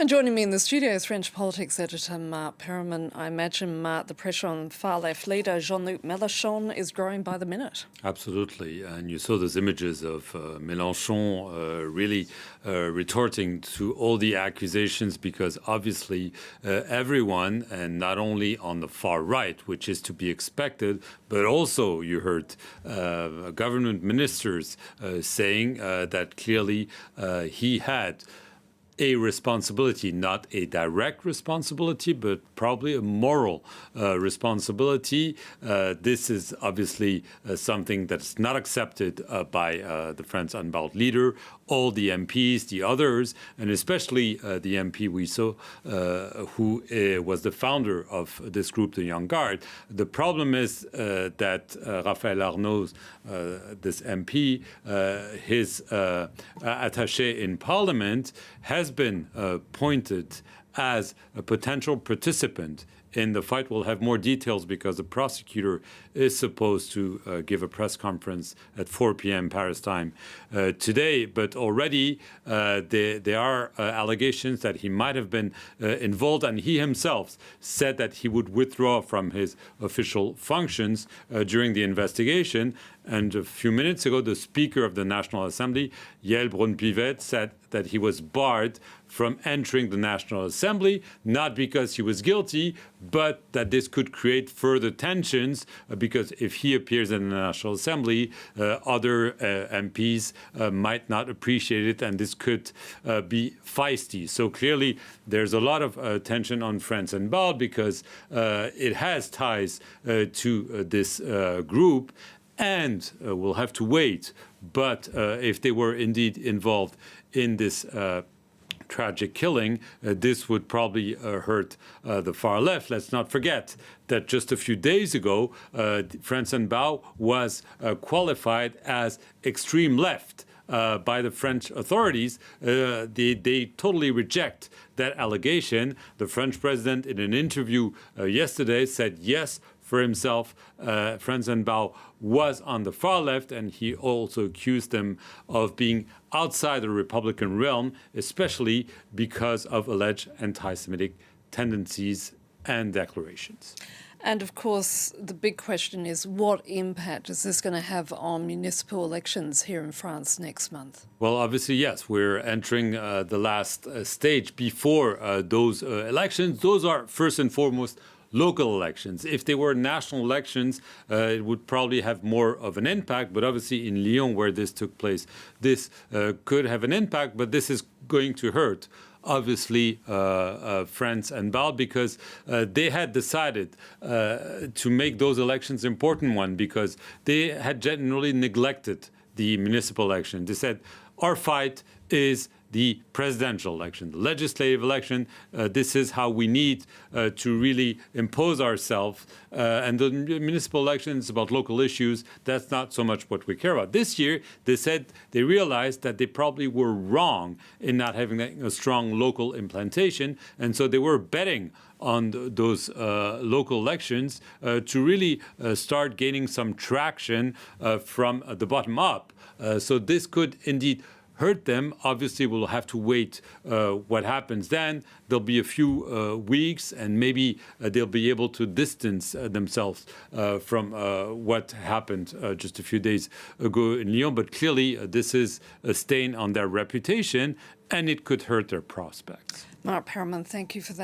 And joining me in the studio is French Politics Editor Marc Perelman. I imagine, Marc, the pressure on far-left leader Jean-Luc Mélenchon is growing by the minute. Absolutely. And you saw those images of Mélenchon really retorting to all the accusations, because obviously everyone, and not only on the far right, which is to be expected, but also you heard government ministers saying that clearly he had a responsibility, not a direct responsibility, but probably a moral responsibility. This is obviously something that's not accepted by the France Unbowed leader, all the MPs, the others, and especially the MP we saw, who was the founder of this group, the Young Guard. The problem is that Raphaël Arnaud, this MP, his attaché in Parliament, has been pointed as a potential participant in the fight. We'll have more details because the prosecutor is supposed to give a press conference at 4 p.m. Paris time today. But already there are allegations that he might have been involved, and he himself said that he would withdraw from his official functions during the investigation. And a few minutes ago, the Speaker of the National Assembly, Yael Braun-Pivet, said that he was barred from entering the National Assembly, not because he was guilty, but that this could create further tensions, because if he appears in the National Assembly, other MPs might not appreciate it, and this could be feisty. So clearly, there's a lot of tension on France Unbowed, because it has ties to this group. And we'll have to wait. But if they were indeed involved in this tragic killing, this would probably hurt the far left. Let's not forget that just a few days ago, France Unbowed was qualified as extreme left by the French authorities. They totally reject that allegation. The French president, in an interview yesterday, said yes, for himself, France Unbowed was on the far left, and he also accused them of being outside the Republican realm, especially because of alleged anti-Semitic tendencies and declarations. And of course, the big question is, what impact is this going to have on municipal elections here in France next month? Well, obviously, yes, we're entering the last stage before those elections. Those are first and foremost local elections. If they were national elections, it would probably have more of an impact. But obviously in Lyon, where this took place, this could have an impact, but this is going to hurt, obviously, France Unbowed, because they had decided to make those elections important one, because they had generally neglected the municipal election. They said, our fight is the presidential election, the legislative election. This is how we need to really impose ourselves. And the municipal election is about local issues. That's not so much what we care about. This year, they said they realized that they probably were wrong in not having a strong local implantation. And so they were betting on those local elections to really start gaining some traction from the bottom up. So this could indeed hurt them. Obviously, we'll have to wait what happens then. There'll be a few weeks, and maybe they'll be able to distance themselves from what happened just a few days ago in Lyon. But clearly, this is a stain on their reputation, and it could hurt their prospects. Marc Perelman, thank you for that.